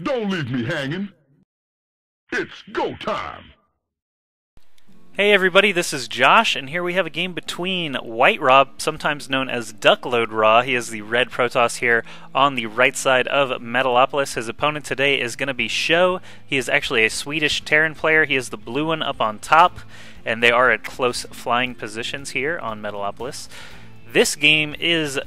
Don't leave me hanging. It's go time. Hey everybody, this is Josh, and here we have a game between WhiteRa, sometimes known as Duckload-Ra. He is the red Protoss here on the right side of Metalopolis. His opponent today is going to be SjoW. He is actually a Swedish Terran player. He is the blue one up on top, and they are at close flying positions here on Metalopolis. This game is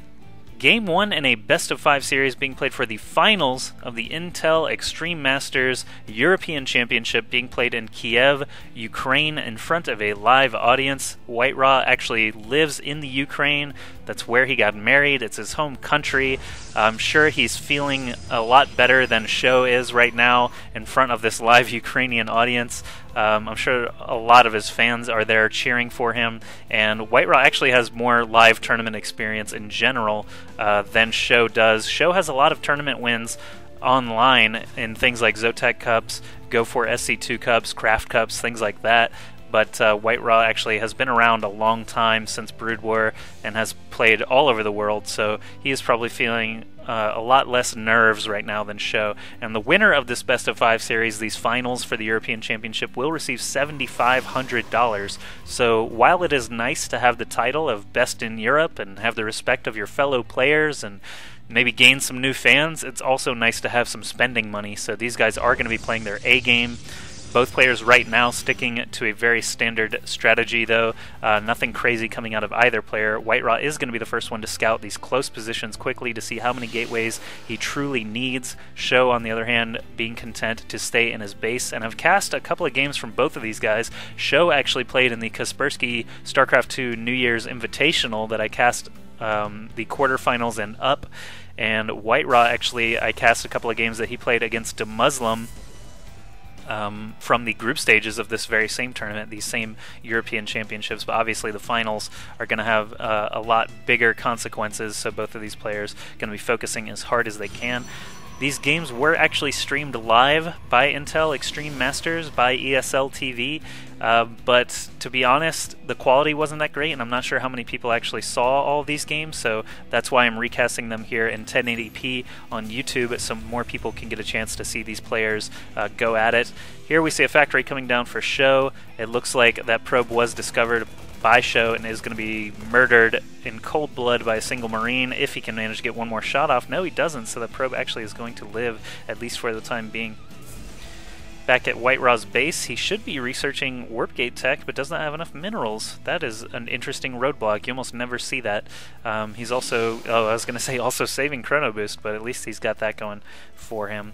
Game 1 in a best-of-5 series being played for the finals of the Intel Extreme Masters European Championship being played in Kiev, Ukraine, in front of a live audience. WhiteRa actually lives in the Ukraine. That's where he got married. It's his home country. I'm sure he's feeling a lot better than SjoW is right now in front of this live Ukrainian audience. I'm sure a lot of his fans are there cheering for him, and WhiteRa actually has more live tournament experience in general than SjoW does. SjoW has a lot of tournament wins online in things like Zotac Cups, Go4 SC2 Cups, Craft Cups, things like that. But WhiteRa actually has been around a long time since Brood War and has played all over the world, so he is probably feeling a lot less nerves right now than SjoW. And the winner of this best-of-5 series, these finals for the European Championship, will receive $7,500. So while it is nice to have the title of Best in Europe and have the respect of your fellow players and maybe gain some new fans, it's also nice to have some spending money. So these guys are going to be playing their A game. Both players right now sticking to a very standard strategy, though. Nothing crazy coming out of either player. WhiteRa is going to be the first one to scout these close positions quickly to see how many gateways he truly needs. SjoW, on the other hand, being content to stay in his base. And I've cast a couple of games from both of these guys. SjoW actually played in the Kaspersky StarCraft 2 New Year's Invitational that I cast the quarterfinals and up. And WhiteRa, actually, I cast a couple of games that he played against a Muslim from the group stages of this very same tournament, these same European Championships, but obviously the finals are going to have a lot bigger consequences, so both of these players are going to be focusing as hard as they can. These games were actually streamed live by Intel Extreme Masters by ESL TV, but to be honest, the quality wasn't that great, and I'm not sure how many people actually saw all of these games, so that's why I'm recasting them here in 1080p on YouTube so more people can get a chance to see these players go at it. Here we see a factory coming down for SjoW. It looks like that probe was discovered by SjoW and is going to be murdered in cold blood by a single Marine if he can manage to get one more shot off. No, he doesn't, so the probe actually is going to live, at least for the time being. Back at WhiteRa's base, he should be researching warp gate tech, but does not have enough minerals. That is an interesting roadblock. You almost never see that. He's also, I was going to say also saving Chrono Boost, but at least he's got that going for him.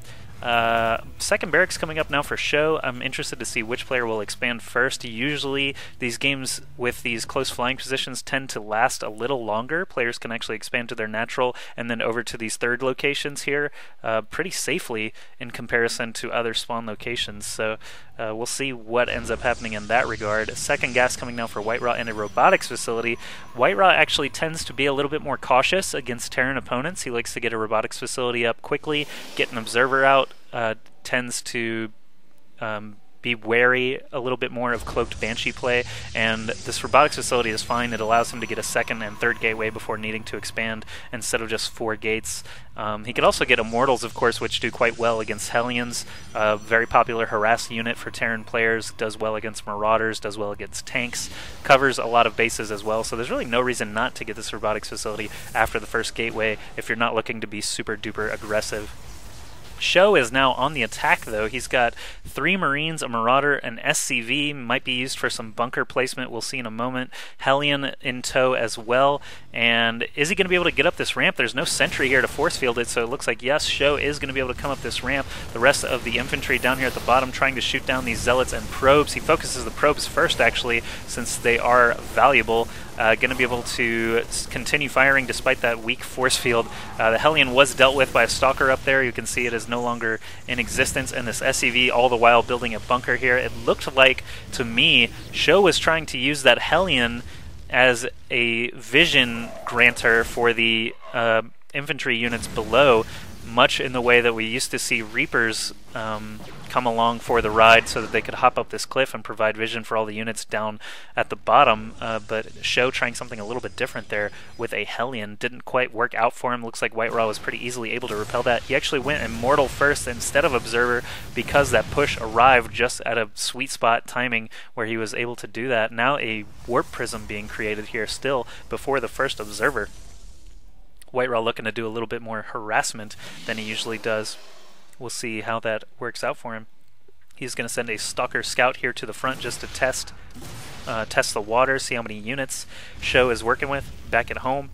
Second barracks coming up now for SjoW. I'm interested to see which player will expand first. Usually these games with these close flying positions tend to last a little longer. Players can actually expand to their natural and then over to these third locations here pretty safely in comparison to other spawn locations. So we'll see what ends up happening in that regard. Second gas coming now for WhiteRa in a robotics facility. WhiteRa actually tends to be a little bit more cautious against Terran opponents. He likes to get a robotics facility up quickly, get an observer out, tends to be wary a little bit more of cloaked Banshee play, and this robotics facility is fine. It allows him to get a second and third gateway before needing to expand instead of just 4 gates. He could also get Immortals, of course, which do quite well against Hellions. Very popular harass unit for Terran players, does well against Marauders, does well against tanks, covers a lot of bases as well, so there's really no reason not to get this robotics facility after the first gateway if you're not looking to be super duper aggressive. SjoW is now on the attack, though. He's got 3 Marines, a Marauder, an SCV, might be used for some bunker placement, we'll see in a moment. Hellion in tow as well, and is he going to be able to get up this ramp? There's no sentry here to force field it, so it looks like, yes, SjoW is going to be able to come up this ramp. The rest of the infantry down here at the bottom trying to shoot down these Zealots and probes. He focuses the probes first, actually, since they are valuable. Going to be able to continue firing despite that weak force field. The Hellion was dealt with by a Stalker up there. You can see it is no longer in existence, and this SCV all the while building a bunker here. It looked like, to me, SjoW was trying to use that Hellion as a vision granter for the infantry units below. much in the way that we used to see Reapers come along for the ride so that they could hop up this cliff and provide vision for all the units down at the bottom, but SjoW trying something a little bit different there with a Hellion. Didn't quite work out for him. Looks like WhiteRa was pretty easily able to repel that. He actually went Immortal first instead of Observer because that push arrived just at a sweet spot timing where he was able to do that. Now a Warp Prism being created here still before the first Observer. WhiteRa looking to do a little bit more harassment than he usually does. We'll see how that works out for him. He's going to send a Stalker Scout here to the front just to test the water, see how many units SjoW is working with back at home.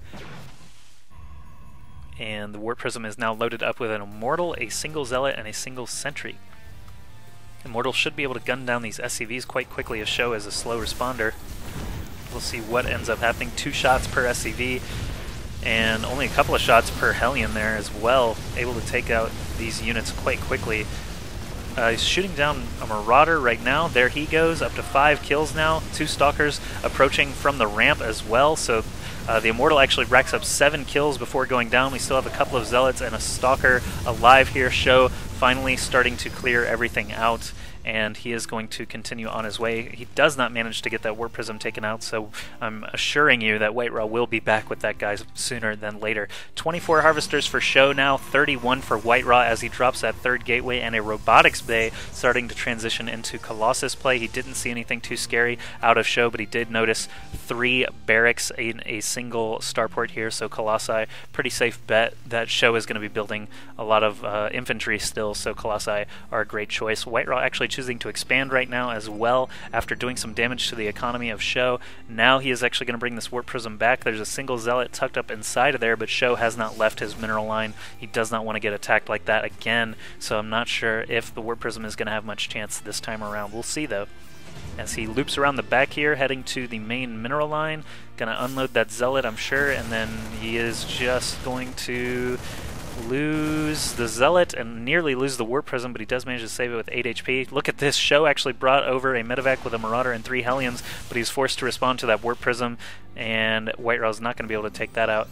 And the Warp Prism is now loaded up with an Immortal, a single Zealot, and a single Sentry. Immortal should be able to gun down these SCVs quite quickly as SjoW is a slow responder. We'll see what ends up happening. 2 shots per SCV. And only a couple of shots per Hellion there as well, able to take out these units quite quickly. He's shooting down a Marauder right now. There he goes, up to 5 kills now. 2 Stalkers approaching from the ramp as well, so the Immortal actually racks up 7 kills before going down. We still have a couple of Zealots and a Stalker alive here. SjoW finally starting to clear everything out, and he is going to continue on his way. He does not manage to get that Warp Prism taken out, so I'm assuring you that WhiteRa will be back with that guy sooner than later. 24 Harvesters for SjoW now, 31 for WhiteRa as he drops that 3rd Gateway, and a Robotics Bay starting to transition into Colossus play. He didn't see anything too scary out of SjoW, but he did notice 3 Barracks in a single starport here, so Colossi, pretty safe bet that SjoW is going to be building a lot of infantry still, so Colossi are a great choice. WhiteRa actually choosing to expand right now as well after doing some damage to the economy of SjoW. Now he is actually going to bring this Warp Prism back. There's a single Zealot tucked up inside of there, but SjoW has not left his mineral line. He does not want to get attacked like that again, so I'm not sure if the Warp Prism is going to have much chance this time around. We'll see though. As he loops around the back here, heading to the main mineral line. Gonna unload that Zealot, I'm sure, and then he is just going to lose the Zealot and nearly lose the Warp Prism, but he does manage to save it with 8 HP. Look at this, SjoW actually brought over a Medevac with a Marauder and 3 Hellions, but he's forced to respond to that Warp Prism, and WhiteRa's not going to be able to take that out.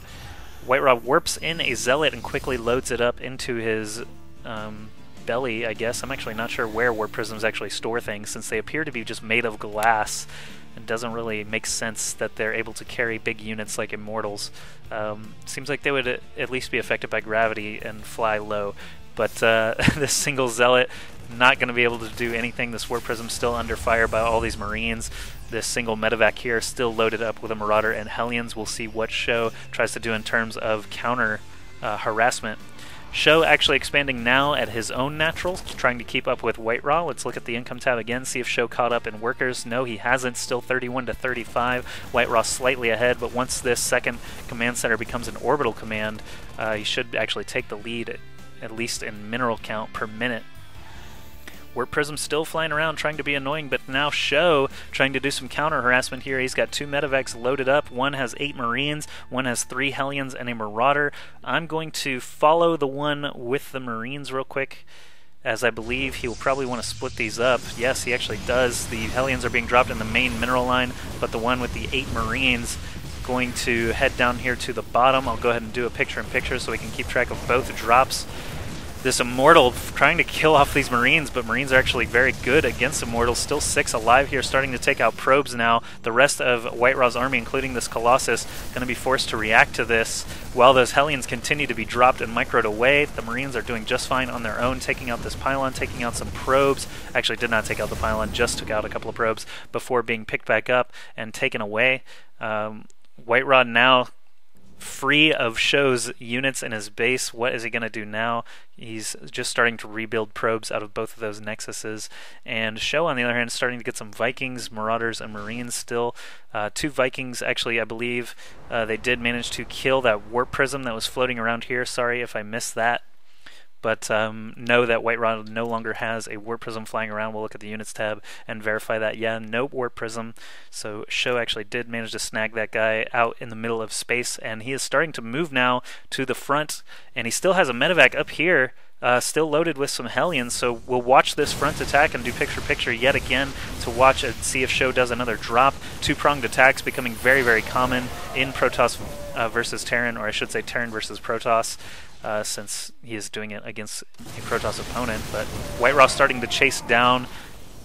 WhiteRa warps in a Zealot and quickly loads it up into his belly, I guess. I'm actually not sure where Warp Prisms actually store things, since they appear to be just made of glass. It doesn't really make sense that they're able to carry big units like Immortals. Seems like they would at least be affected by gravity and fly low. But this single Zealot not going to be able to do anything. This Warp Prism still under fire by all these Marines. This single Medevac here still loaded up with a Marauder and Hellions. We'll see what SjoW tries to do in terms of counter harassment. SjoW actually expanding now at his own naturals, trying to keep up with WhiteRa. Let's look at the income tab again, see if SjoW caught up in workers. No, he hasn't. Still 31 to 35. WhiteRa slightly ahead, but once this second command center becomes an orbital command, he should actually take the lead, at least in mineral count per minute. Warp Prism still flying around trying to be annoying, but now SjoW trying to do some counter harassment here. He's got 2 Medevacs loaded up. One has 8 Marines, one has 3 Hellions and a Marauder. I'm going to follow the one with the Marines real quick, as I believe he will probably want to split these up. Yes, he actually does. The Hellions are being dropped in the main mineral line, but the one with the 8 Marines going to head down here to the bottom. I'll go ahead and do a picture-in-picture so we can keep track of both drops. This Immortal trying to kill off these Marines, but Marines are actually very good against Immortals. Still 6 alive here, starting to take out probes now. The rest of WhiteRa's army, including this Colossus, going to be forced to react to this. While those Hellions continue to be dropped and microed away, the Marines are doing just fine on their own, taking out this pylon, taking out some probes. Actually did not take out the pylon, just took out a couple of probes before being picked back up and taken away. WhiteRa now free of SjoW's units in his base. What is he going to do now? He's just starting to rebuild probes out of both of those nexuses. And SjoW, on the other hand, is starting to get some Vikings, Marauders, and Marines still. 2 Vikings, actually, I believe they did manage to kill that Warp Prism that was floating around here. Sorry if I missed that. But know that WhiteRa no longer has a Warp Prism flying around. We'll look at the units tab and verify that. Yeah, no Warp Prism. So SjoW actually did manage to snag that guy out in the middle of space, and he is starting to move now to the front, and he still has a Medevac up here, still loaded with some Hellions, so we'll watch this front attack and do picture-picture yet again to watch and see if SjoW does another drop. 2-pronged attacks becoming very, very common in Protoss versus Terran, or I should say Terran versus Protoss. since he is doing it against a Protoss opponent. But WhiteRa starting to chase down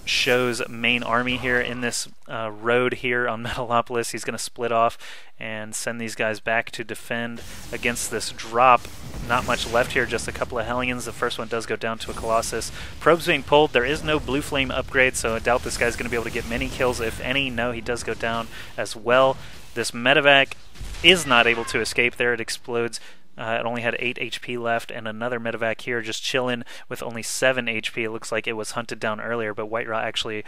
SjoW's main army here in this road here on Metalopolis. He's going to split off and send these guys back to defend against this drop. Not much left here, just a couple of Hellions. The first one does go down to a Colossus. Probes being pulled. There is no blue flame upgrade, so I doubt this guy's going to be able to get many kills, if any. No, he does go down as well. This medevac is not able to escape there. It explodes. It only had 8 HP left, and another medevac here just chilling with only 7 HP. It looks like it was hunted down earlier, but WhiteRa actually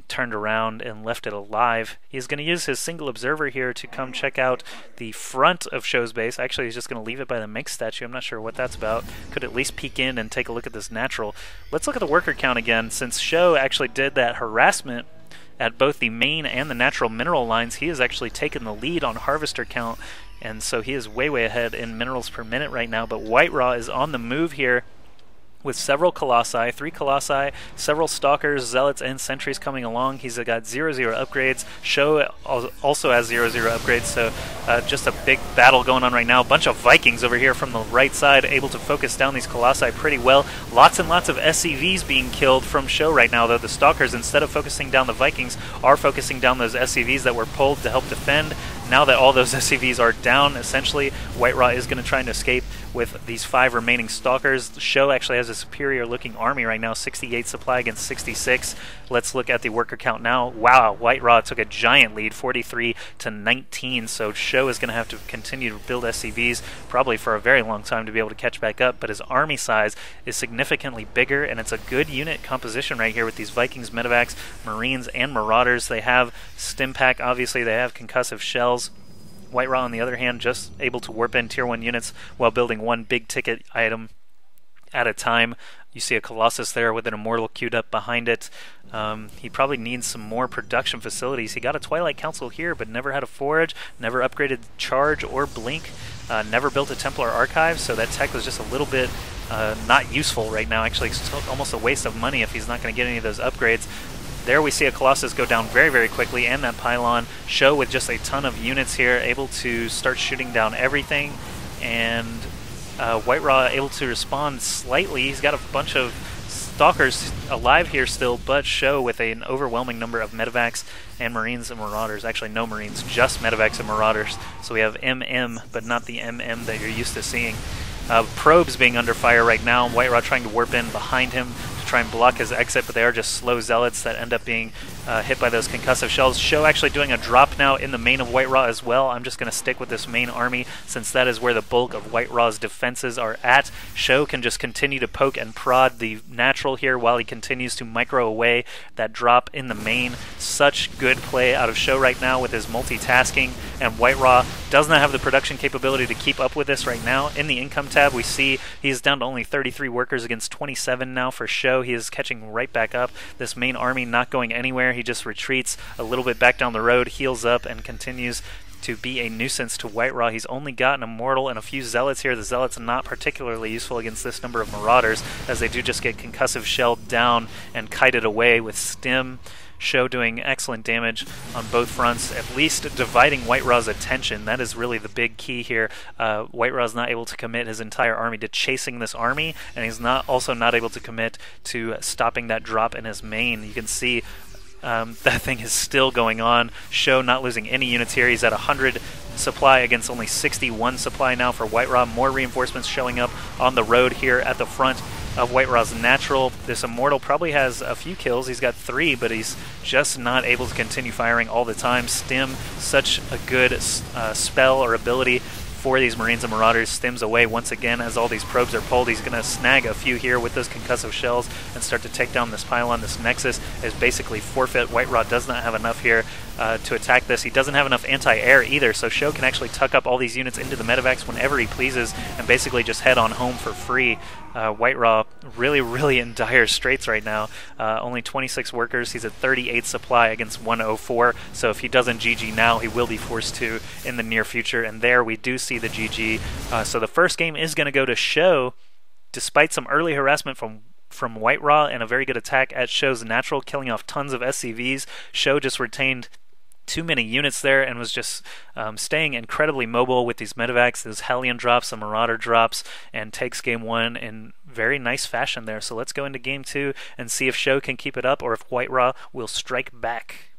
turned around and left it alive. He's going to use his single observer here to come check out the front of SjoW's base. Actually, he's just going to leave it by the Mink statue. I'm not sure what that's about. Could at least peek in and take a look at this natural. Let's look at the worker count again. Since SjoW actually did that harassment at both the main and the natural mineral lines, he has actually taken the lead on harvester count, and so he is way ahead in minerals per minute right now. But WhiteRa is on the move here with several Colossi, 3 Colossi, several Stalkers, Zealots, and Sentries coming along. He's got 0/0 upgrades. SjoW also has 0/0 upgrades, so just a big battle going on right now. A bunch of Vikings over here from the right side, able to focus down these Colossi pretty well. Lots and lots of SCVs being killed from SjoW right now, though the Stalkers, instead of focusing down the Vikings, are focusing down those SCVs that were pulled to help defend. Now that all those SCVs are down, essentially, WhiteRa is going to try and escape with these 5 remaining Stalkers. SjoW actually has a superior looking army right now, 68 supply against 66. Let's look at the worker count now. Wow, WhiteRa took a giant lead, 43 to 19, so SjoW is going to have to continue to build SCVs probably for a very long time to be able to catch back up, but his army size is significantly bigger, and it's a good unit composition right here with these Vikings, Medevacs, Marines, and Marauders. They have Stimpak, obviously they have concussive shells. WhiteRa, on the other hand, just able to warp in tier 1 units while building one big ticket item at a time. You see a Colossus there with an Immortal queued up behind it. He probably needs some more production facilities. He got a Twilight Council here, but never had a Forge, never upgraded Charge or Blink, never built a Templar Archive, so that tech was just a little bit not useful right now. Actually, it's almost a waste of money if he's not going to get any of those upgrades. There we see a Colossus go down very quickly, and that pylon. SjoW with just a ton of units here, able to start shooting down everything, and WhiteRa able to respond slightly. He's got a bunch of Stalkers alive here still, but SjoW with an overwhelming number of Medevacs and Marines and Marauders. Actually, no Marines, just Medevacs and Marauders. So we have MM, but not the MM that you're used to seeing. Probes being under fire right now. WhiteRa trying to warp in behind him to try and block his exit, but they are just slow Zealots that end up being hit by those concussive shells. SjoW actually doing a drop now in the main of WhiteRa as well. I'm just going to stick with this main army since that is where the bulk of WhiteRa's defenses are at. SjoW can just continue to poke and prod the natural here while he continues to micro away that drop in the main. Such good play out of SjoW right now with his multitasking, and WhiteRa does not have the production capability to keep up with this right now. In the income tab, we see he's down to only 33 workers against 27 now for SjoW. He is catching right back up. This main army not going anywhere. He just retreats a little bit back down the road, heals up, and continues to be a nuisance to WhiteRa. He's only got an Immortal and a few Zealots here. The Zealots are not particularly useful against this number of Marauders, as they do just get concussive shelled down and kited away with Stim. SjoW doing excellent damage on both fronts, at least dividing WhiteRa's attention. That is really the big key here. WhiteRa's not able to commit his entire army to chasing this army, and he's also not able to commit to stopping that drop in his main. You can see that thing is still going on. SjoW not losing any units here. He's at 100 supply against only 61 supply now for WhiteRa. More reinforcements showing up on the road here at the front of WhiteRa's natural. This Immortal probably has a few kills. He's got 3, but he's just not able to continue firing all the time. Stim, such a good spell or ability for these Marines and Marauders. Stims away once again as all these probes are pulled. He's going to snag a few here with those concussive shells and start to take down this pylon. This Nexus is basically forfeit. WhiteRa does not have enough here to attack this. He doesn't have enough anti-air either, so SjoW can actually tuck up all these units into the medevacs whenever he pleases and basically just head on home for free. WhiteRa really in dire straits right now. Only 26 workers. He's at 38 supply against 104, so if he doesn't GG now, he will be forced to in the near future, and there we do see the GG. So the first game is going to go to SjoW, despite some early harassment from WhiteRa and a very good attack at SjoW's natural, killing off tons of SCVs. SjoW just retained too many units there and was just staying incredibly mobile with these medevacs, those Hellion drops, the Marauder drops, and takes game 1 in very nice fashion there. So let's go into game 2 and see if SjoW can keep it up or if WhiteRa will strike back.